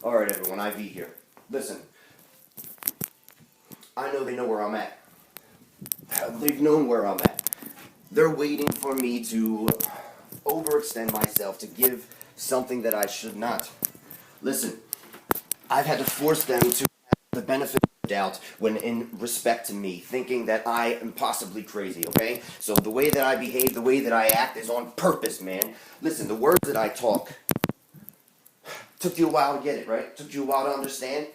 Alright everyone, IV here. Listen, I know they know where I'm at. They've known where I'm at. They're waiting for me to overextend myself, to give something that I should not. Listen, I've had to force them to have the benefit of the doubt when in respect to me, thinking that I am possibly crazy, okay? So the way that I behave, the way that I act is on purpose, man. Listen, the words that I talk, took you a while to get it, right? Took you a while to understand?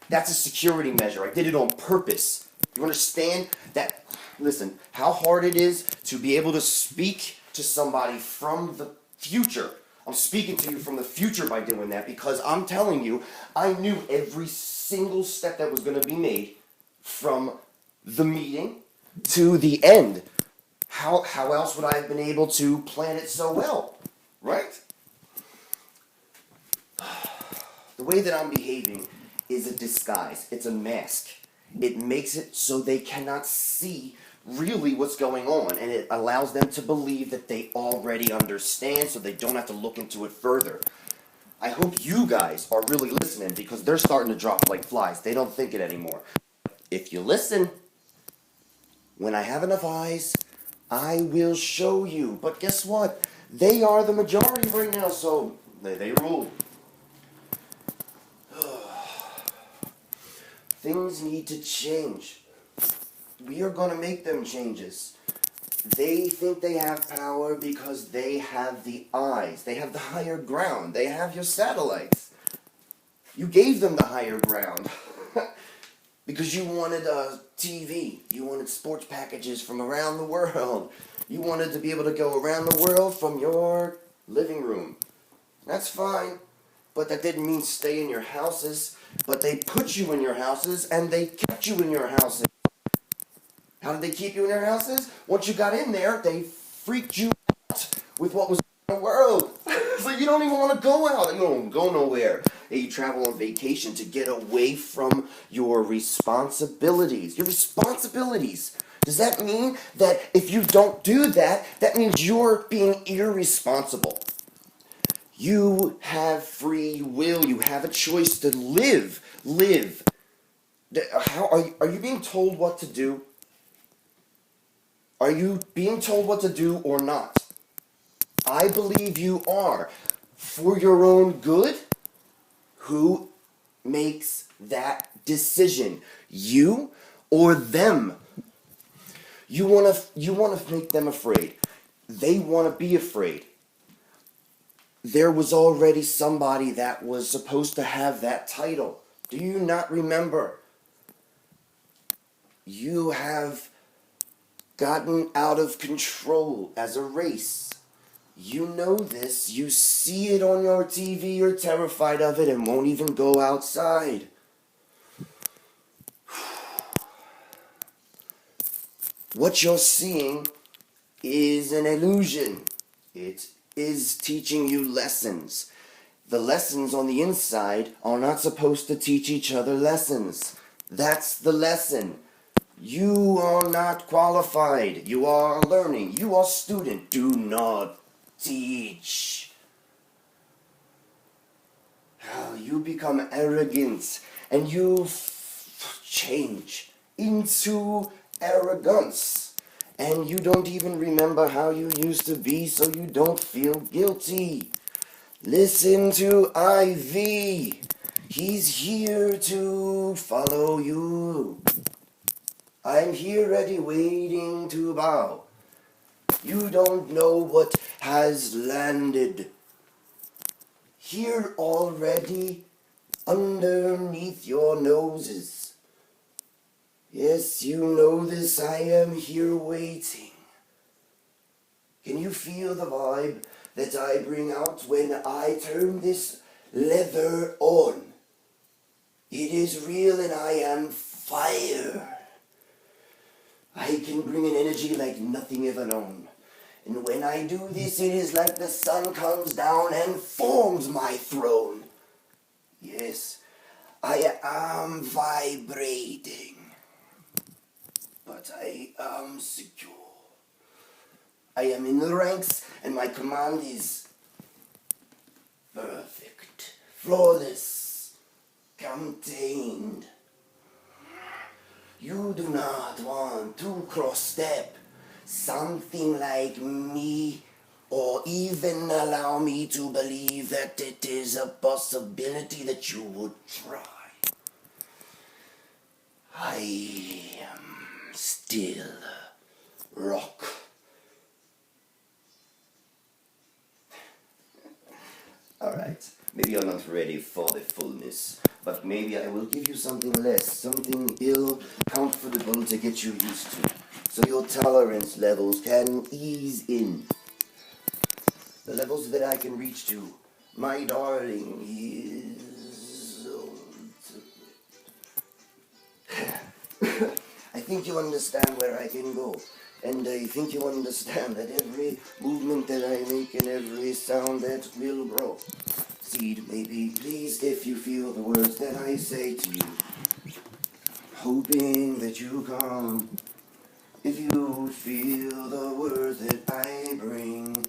That's a security measure. I did it on purpose. You understand that? Listen, how hard it is to be able to speak to somebody from the future. I'm speaking to you from the future by doing that because I'm telling you, I knew every single step that was going to be made from the meeting to the end. How else would I have been able to plan it so well, right? The way that I'm behaving is a disguise. It's a mask. It makes it so they cannot see really what's going on, and it allows them to believe that they already understand so they don't have to look into it further. I hope you guys are really listening because they're starting to drop like flies. They don't think it anymore. If you listen, when I have enough eyes, I will show you. But guess what? They are the majority right now, so they rule. Things need to change. We are going to make them changes. They think they have power because they have the eyes. They have the higher ground. They have your satellites. You gave them the higher ground. Because you wanted a TV. You wanted sports packages from around the world. You wanted to be able to go around the world from your living room. That's fine. But that didn't mean stay in your houses. But they put you in your houses, and they kept you in your houses. How did they keep you in their houses? Once you got in there, they freaked you out with what was in the world. So you don't even want to go out. You don't go nowhere. You travel on vacation to get away from your responsibilities. Your responsibilities. Does that mean that if you don't do that, that means you're being irresponsible? You have free will. You have a choice to live. Live. How are you being told what to do? Are you being told what to do or not? I believe you are. For your own good, who makes that decision? You or them? You want to make them afraid. They want to be afraid. There was already somebody that was supposed to have that title. Do you not remember? You have gotten out of control as a race. You know this. You see it on your TV. You're terrified of it and won't even go outside. What you're seeing is an illusion. It is teaching you lessons. The lessons on the inside are not supposed to teach each other lessons. That's the lesson. You are not qualified. You are learning. You are student. Do not teach. You become arrogant and you change into arrogance. And you don't even remember how you used to be, so you don't feel guilty. Listen to IV. He's here to follow you. I'm here ready, waiting to bow. You don't know what has landed. Here already, underneath your noses. Yes, you know this, I am here waiting. Can you feel the vibe that I bring out when I turn this lever on? It is real and I am fire. I can bring an energy like nothing ever known. And when I do this, it is like the sun comes down and forms my throne. Yes, I am vibrating. But I am secure. I am in the ranks and my command is perfect, flawless. contained. You do not want to cross-step something like me, or even allow me to believe that it is a possibility that you would try. I am still rock. Alright, maybe you're not ready for the fullness, but maybe I will give you something less, something ill-comfortable to get you used to, so your tolerance levels can ease in. The levels that I can reach to, my darling, is... I think you understand where I can go. And I think you understand that every movement that I make and every sound that will grow. Seed, maybe, please, if you feel the words that I say to you. Hoping that you come. If you feel the words that I bring.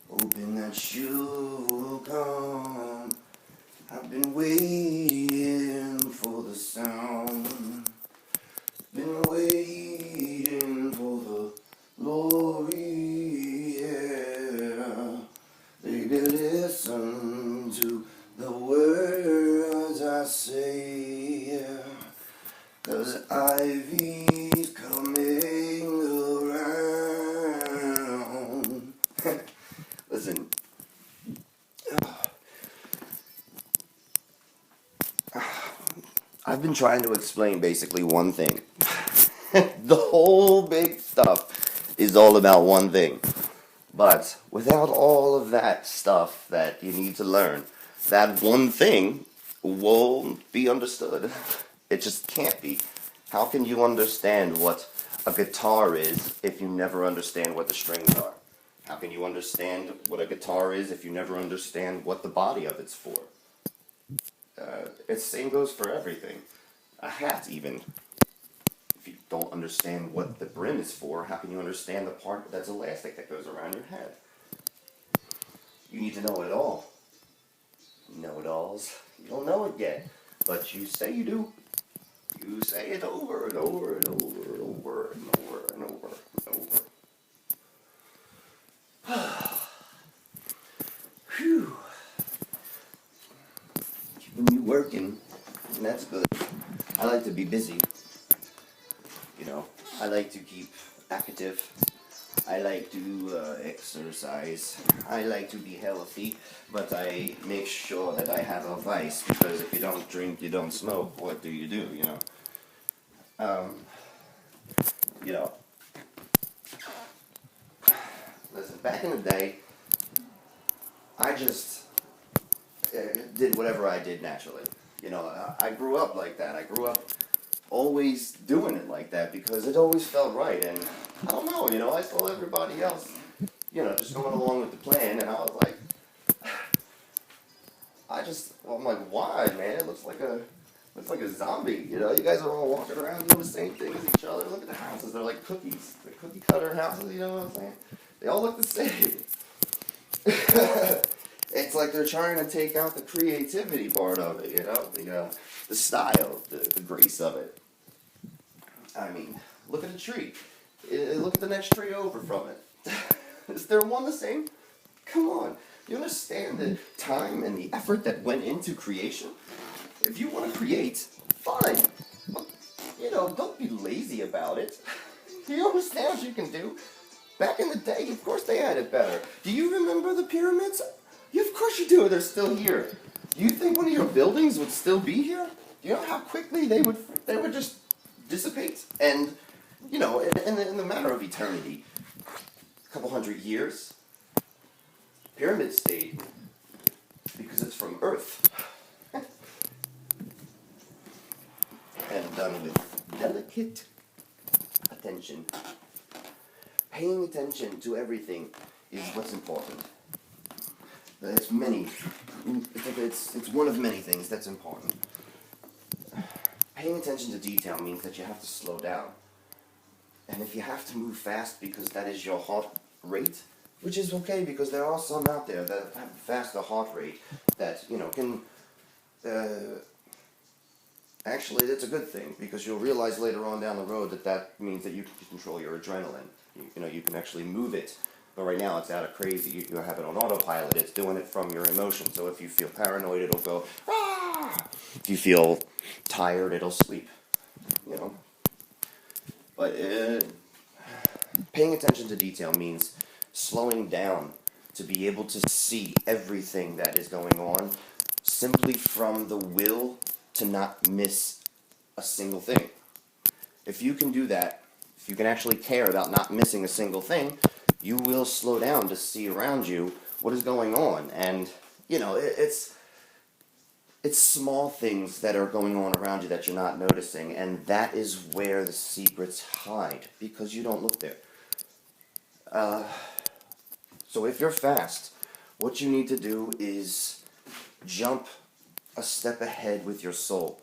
Hoping that you will come. I've been waiting for the sound. Been waiting for the glory, yeah. Baby, listen to the words I say, yeah. 'Cause Ivy's coming around. Listen. I've been trying to explain basically one thing. The whole big stuff is all about one thing. But without all of that stuff that you need to learn, that one thing won't be understood. It just can't be. How can you understand what a guitar is if you never understand what the strings are? How can you understand what a guitar is if you never understand what the body of it's for? The same goes for everything. A hat, even. If you don't understand what the brim is for, how can you understand the part that's elastic that goes around your head? You need to know it all. Know-it-alls. You don't know it yet, but you say you do. You say it over and over and over and over and over and over and over. Whew. Keeping me working, and that's good. I like to be busy. You know, I like to keep active. I like to exercise. I like to be healthy, but I make sure that I have a vice, because if you don't drink, you don't smoke, what do, you know? You know, listen, back in the day, I just did whatever I did naturally. You know, I grew up like that. I grew up always doing it like that because it always felt right. And I don't know, you know, I saw everybody else, you know, just going along with the plan, and I was like, I'm like, why, man? It looks like a zombie, you know? You guys are all walking around doing the same thing as each other. Look at the houses. They're like cookies. They're cookie cutter houses, you know what I'm saying? They all look the same. It's like they're trying to take out the creativity part of it, you know? The style, the grace of it. I mean, look at the tree. Look at the next tree over from it. Is there one the same? Come on. You understand the time and the effort that went into creation? If you want to create, fine. But, you know, don't be lazy about it. You understand what you can do? Back in the day, of course they had it better. Do you remember the pyramids? Yeah, of course you do. They're still here. Do you think one of your buildings would still be here? Do you know how quickly they would just dissipate? And, you know, in the matter of eternity, a couple hundred years, pyramids stayed because it's from Earth. And done with delicate attention. Paying attention to everything is what's important. It's one of many things that's important. Paying attention to detail means that you have to slow down. And if you have to move fast because that is your heart rate, which is okay because there are some out there that have a faster heart rate that, you know, can Actually, that's a good thing, because you'll realize later on down the road that that means that you can control your adrenaline. You know, you can actually move it. But right now it's out of crazy. You have it on autopilot. It's doing it from your emotions. So if you feel paranoid, it'll go, ah! If you feel tired, it'll sleep. You know? But paying attention to detail means slowing down to be able to see everything that is going on simply from the will to not miss a single thing. If you can do that, if you can actually care about not missing a single thing, you will slow down to see around you what is going on. And, you know, it's small things that are going on around you that you're not noticing, and that is where the secrets hide, because you don't look there. So if you're fast, what you need to do is jump a step ahead with your soul.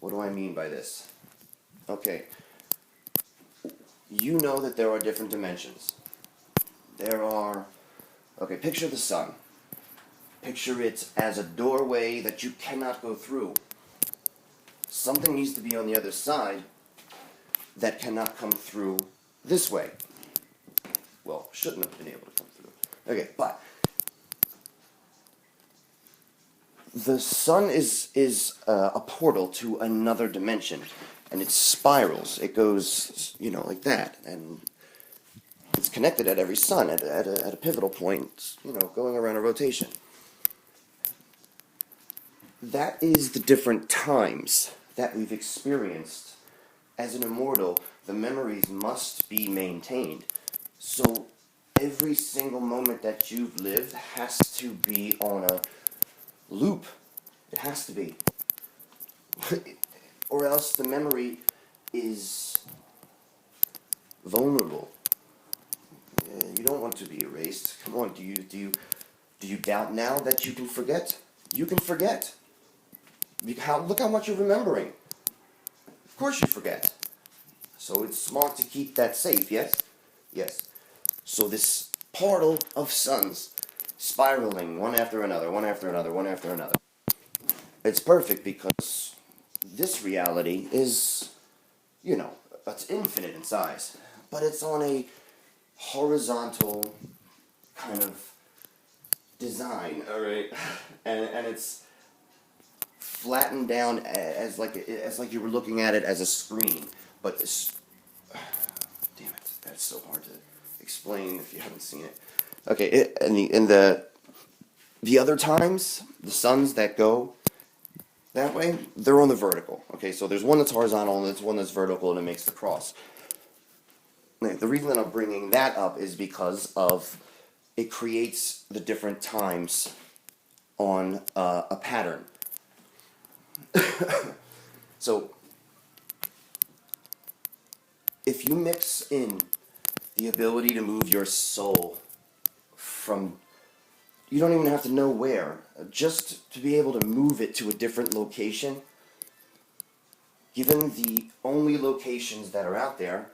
What do I mean by this? Okay, you know that there are different dimensions. Okay, picture the sun. Picture it as a doorway that you cannot go through. Something needs to be on the other side that cannot come through this way. Well, shouldn't have been able to come through. Okay, but the sun is a portal to another dimension, and it spirals. It goes, you know, like that, and it's connected at every sun at a pivotal point, you know, going around a rotation. That is the different times that we've experienced. As an immortal, the memories must be maintained. So every single moment that you've lived has to be on a loop. It has to be. Or else the memory is vulnerable. You don't want to be erased. Come on, do you doubt now that you can forget? You can forget. Look how much you're remembering. Of course you forget. So it's smart to keep that safe, yes? Yes. So this portal of suns spiraling one after another, one after another, one after another. It's perfect because this reality is, you know, it's infinite in size, but it's on a horizontal kind of design, all right? And it's flattened down as like you were looking at it as a screen, but it's, damn it, that's so hard to explain if you haven't seen it. Okay, in the other times, the suns that go that way, they're on the vertical. Okay, so there's one that's horizontal and there's one that's vertical, and it makes the cross. The reason that I'm bringing that up is because of it creates the different times on a pattern. So if you mix in the ability to move your soul from, you don't even have to know where, just to be able to move it to a different location, given the only locations that are out there,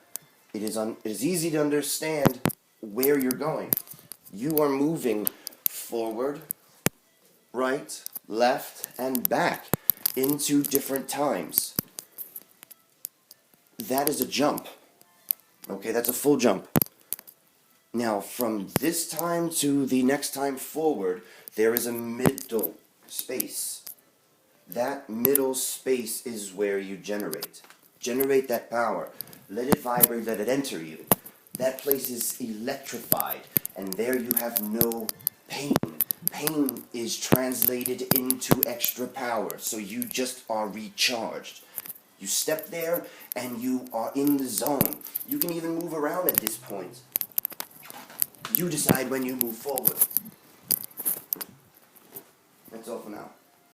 it is easy to understand where you're going. You are moving forward, right, left, and back into different times. That is a jump. Okay, that's a full jump. Now, from this time to the next time forward, there is a middle space. That middle space is where you generate. Generate that power. Let it vibrate, let it enter you. That place is electrified, and there you have no pain. Pain is translated into extra power, so you just are recharged. You step there, and you are in the zone. You can even move around at this point. You decide when you move forward. That's all for now.